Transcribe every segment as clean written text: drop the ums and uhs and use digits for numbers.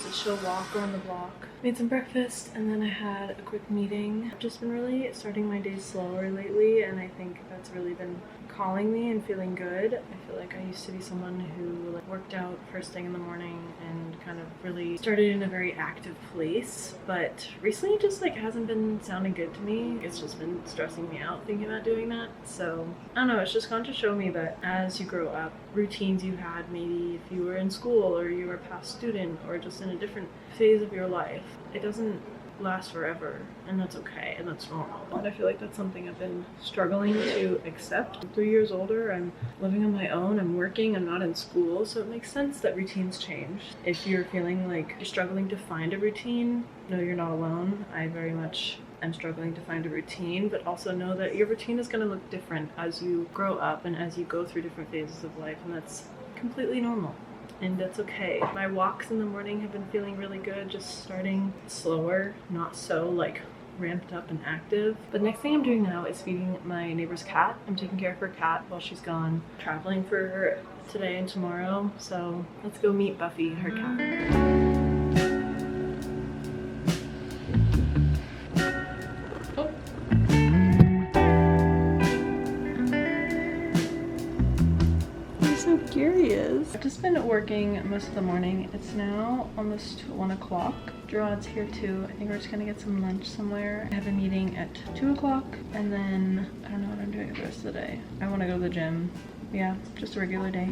a chill walk around the block. Made some breakfast and then I had a quick meeting. I've just been really starting my day slower lately, and I think that's really been calling me and feeling good. I feel like I used to be someone who worked out first thing in the morning and kind of really started in a very active place, but recently it just hasn't been sounding good to me. It's just been stressing me out thinking about doing that. So I don't know, it's just gone to show me that as you grow up, routines you had maybe if you were in school or you were a past student or just in a different phase of your life, it doesn't last forever, and that's okay and that's normal. And I feel like that's something I've been struggling to accept. I'm 3 years older, I'm living on my own, I'm working, I'm not in school, so it makes sense that routines change. If you're feeling like you're struggling to find a routine, no, you're not alone. I very much am struggling to find a routine, but also know that your routine is going to look different as you grow up and as you go through different phases of life, and that's completely normal. And that's okay. My walks in the morning have been feeling really good, just starting slower, not so ramped up and active. But next thing I'm doing now is feeding my neighbor's cat. I'm taking care of her cat while she's gone traveling for today and tomorrow. So let's go meet Buffy, her cat. Curious. I've just been working most of the morning. It's now almost 1 o'clock. Gerard's here too. I think we're just gonna get some lunch somewhere. I have a meeting at 2 o'clock, and then I don't know what I'm doing the rest of the day. I want to go to the gym. Yeah, just a regular day.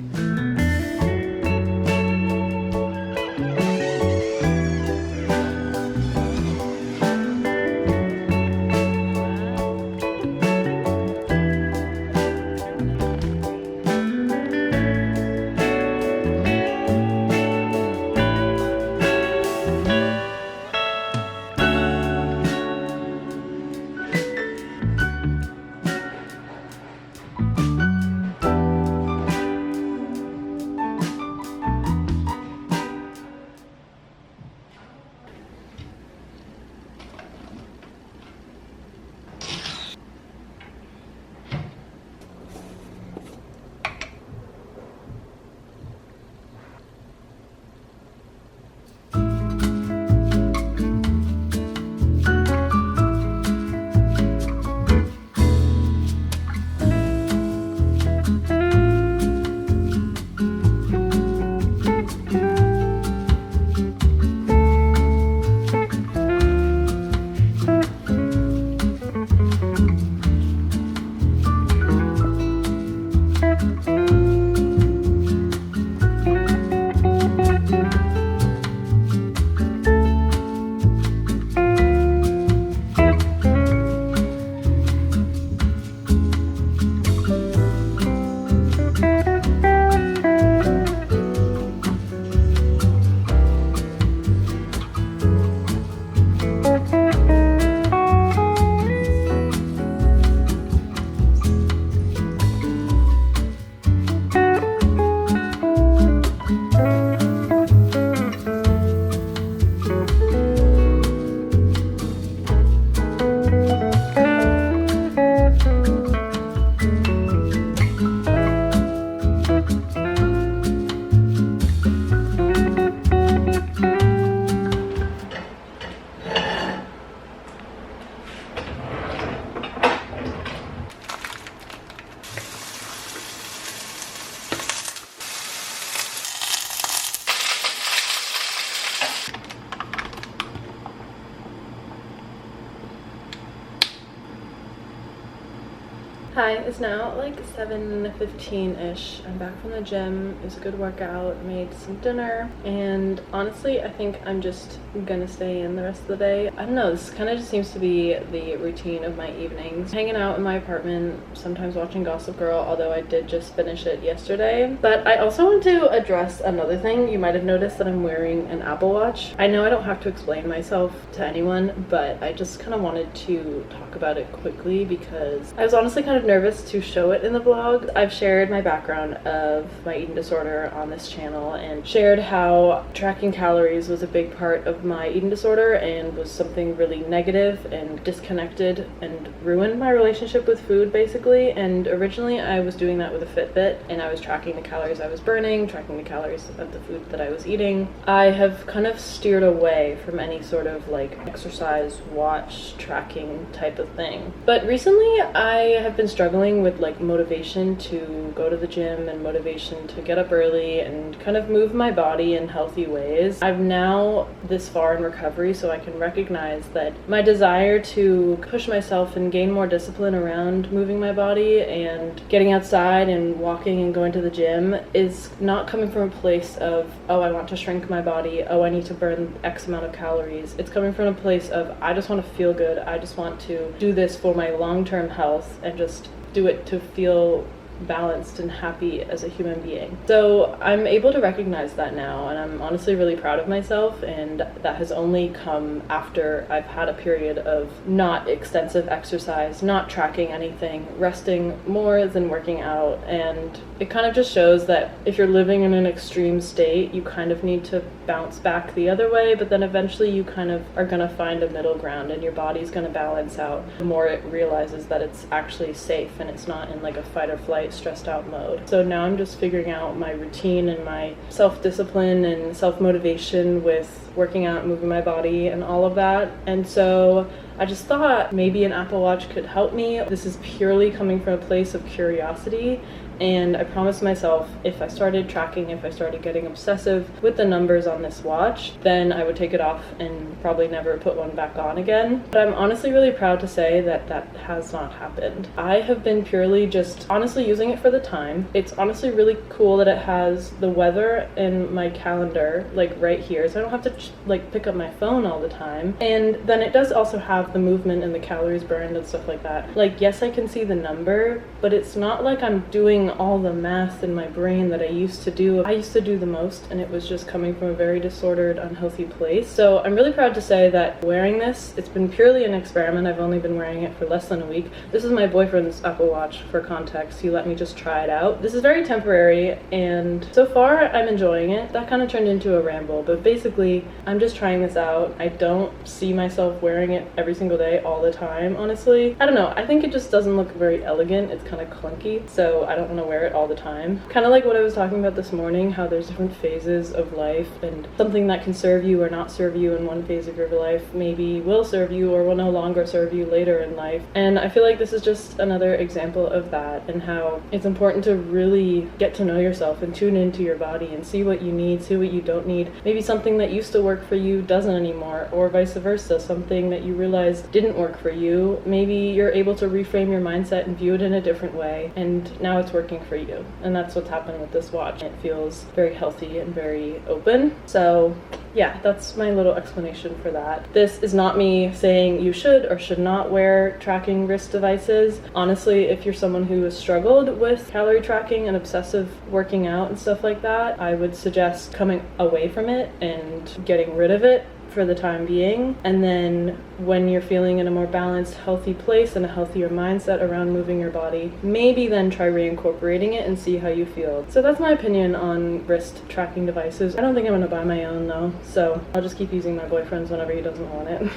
Hi, it's now like 7:15-ish. I'm back from the gym. It was a good workout, made some dinner, and honestly, I think I'm just gonna stay in the rest of the day. I don't know, this kind of just seems to be the routine of my evenings. Hanging out in my apartment, sometimes watching Gossip Girl, although I did just finish it yesterday. But I also want to address another thing. You might have noticed that I'm wearing an Apple Watch. I know I don't have to explain myself to anyone, but I just kind of wanted to talk about it quickly because I was honestly kind of nervous to show it in the vlog. I've shared my background of my eating disorder on this channel and shared how tracking calories was a big part of my eating disorder and was something really negative and disconnected and ruined my relationship with food basically. And originally I was doing that with a Fitbit and I was tracking the calories I was burning, tracking the calories of the food that I was eating. I have kind of steered away from any sort of like exercise watch tracking type of thing. But recently I have been struggling with like motivation to go to the gym and motivation to get up early and kind of move my body in healthy ways. I'm now this far in recovery, so I can recognize that my desire to push myself and gain more discipline around moving my body and getting outside and walking and going to the gym is not coming from a place of, oh, I want to shrink my body, oh, I need to burn X amount of calories. It's coming from a place of, I just want to feel good, I just want to do this for my long-term health and just do it to feel balanced and happy as a human being. So I'm able to recognize that now, and I'm honestly really proud of myself, and that has only come after I've had a period of not extensive exercise, not tracking anything, resting more than working out. And it kind of just shows that if you're living in an extreme state, you kind of need to bounce back the other way, but then eventually you kind of are gonna find a middle ground and your body's gonna balance out the more it realizes that it's actually safe and it's not in like a fight or flight stressed out mode. So now I'm just figuring out my routine and my self-discipline and self-motivation with working out, moving my body and all of that. And so I just thought maybe an Apple Watch could help me. This is purely coming from a place of curiosity. And I promised myself if I started tracking, if I started getting obsessive with the numbers on this watch, then I would take it off and probably never put one back on again. But I'm honestly really proud to say that that has not happened. I have been purely just honestly using it for the time. It's honestly really cool that it has the weather in my calendar like right here, so I don't have to like pick up my phone all the time. And then it does also have the movement and the calories burned and stuff like that. Like, yes, I can see the number, but it's not like I'm doing all the math in my brain that I used to do. I used to do the most, and it was just coming from a very disordered, unhealthy place. So I'm really proud to say that wearing this, it's been purely an experiment. I've only been wearing it for less than a week. This is my boyfriend's Apple Watch for context. He let me just try it out. This is very temporary, and so far I'm enjoying it. That kind of turned into a ramble, but basically I'm just trying this out. I don't see myself wearing it every single day all the time, honestly. I don't know, I think it just doesn't look very elegant. It's kind of clunky, so I don't want to wear it all the time. Kind of like what I was talking about this morning, how there's different phases of life, and something that can serve you or not serve you in one phase of your life maybe will serve you or will no longer serve you later in life. And I feel like this is just another example of that, and how it's important to really get to know yourself and tune into your body and see what you need, see what you don't need. Maybe something that used to work for you doesn't anymore, or vice versa. Something that you realize didn't work for you, maybe you're able to reframe your mindset and view it in a different way, and now it's working for you. And that's what's happened with this watch. It feels very healthy and very open. So yeah, that's my little explanation for that. This is not me saying you should or should not wear tracking wrist devices. Honestly, if you're someone who has struggled with calorie tracking and obsessive working out and stuff like that, I would suggest coming away from it and getting rid of it for the time being. And then when you're feeling in a more balanced, healthy place and a healthier mindset around moving your body, maybe then try reincorporating it and see how you feel. So that's my opinion on wrist tracking devices. I don't think I'm gonna buy my own though, so I'll just keep using my boyfriend's whenever he doesn't want it.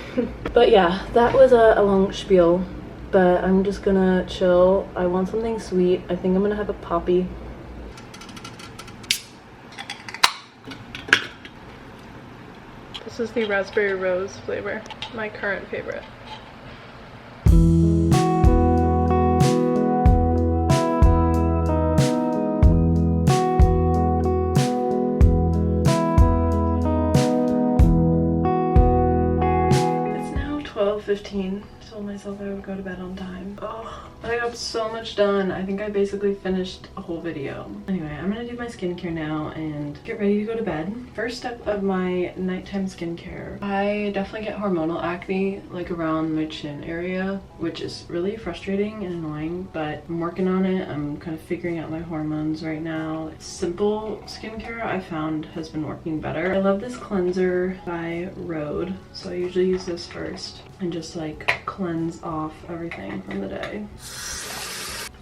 But yeah, that was a long spiel, but I'm just gonna chill. I want something sweet. I think I'm gonna have a poppy. This is the raspberry rose flavor, my current favorite. It's now 12:15. Told myself I would go to bed on time. Oh, I got so much done. I think I basically finished a whole video. Anyway, I'm gonna do my skincare now and get ready to go to bed. First step of my nighttime skincare. I definitely get hormonal acne like around my chin area, which is really frustrating and annoying, but I'm working on it. I'm kind of figuring out my hormones right now. Simple skincare I found has been working better. I love this cleanser by Rhode, so I usually use this first and just like cleanse off everything from the day.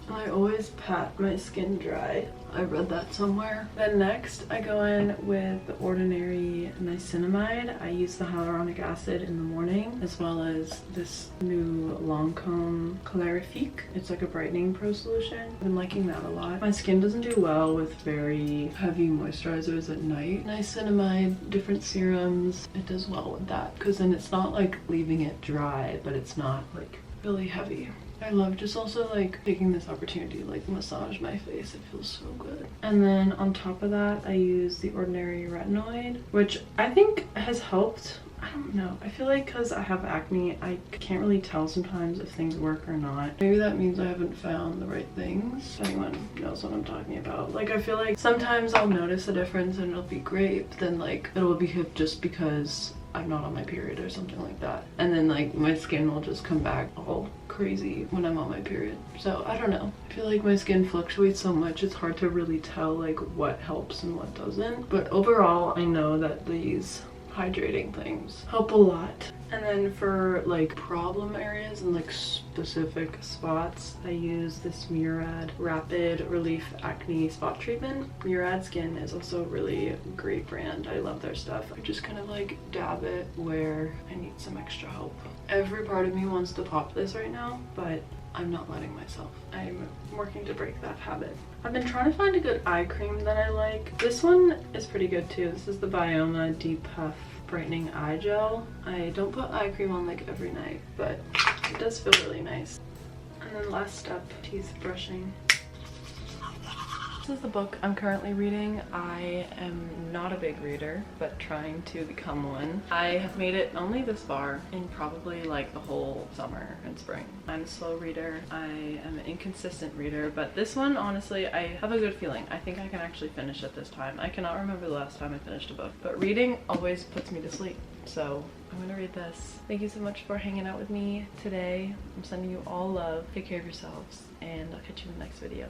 I always pat my skin dry. I read that somewhere. Then next I go in with the Ordinary niacinamide. I use the hyaluronic acid in the morning, as well as this new Lancome Clarifique. It's like a brightening pro solution. I've been liking that a lot. My skin doesn't do well with very heavy moisturizers at night. Niacinamide, different serums, it does well with that, because then it's not like leaving it dry, but it's not like really heavy. I love just also like taking this opportunity to like massage my face. It feels so good. And then on top of that, I use the Ordinary Retinoid, which I think has helped. I don't know. I feel like because I have acne, I can't really tell sometimes if things work or not. Maybe that means I haven't found the right things. If anyone knows what I'm talking about. Like, I feel like sometimes I'll notice a difference and it'll be great, but then like it'll be just because I'm not on my period or something like that. And then like my skin will just come back all crazy when I'm on my period. So I don't know. I feel like my skin fluctuates so much, it's hard to really tell like what helps and what doesn't. But overall, I know that these hydrating things help a lot. And then for like problem areas and like specific spots, I use this Murad Rapid Relief Acne Spot Treatment. Murad Skin is also a really great brand. I love their stuff. I just kind of like dab it where I need some extra help. Every part of me wants to pop this right now, but I'm not letting myself. I'm working to break that habit. I've been trying to find a good eye cream that I like. This one is pretty good too. This is the Bioma Deep Puff Brightening Eye Gel. I don't put eye cream on like every night, but it does feel really nice. And then last step, teeth brushing. This is the book I'm currently reading. I am not a big reader, but trying to become one. I have made it only this far in probably like the whole summer and spring. I'm a slow reader. I am an inconsistent reader, but this one, honestly, I have a good feeling. I think I can actually finish it this time. I cannot remember the last time I finished a book, but reading always puts me to sleep. So I'm gonna read this. Thank you so much for hanging out with me today. I'm sending you all love. Take care of yourselves, and I'll catch you in the next video.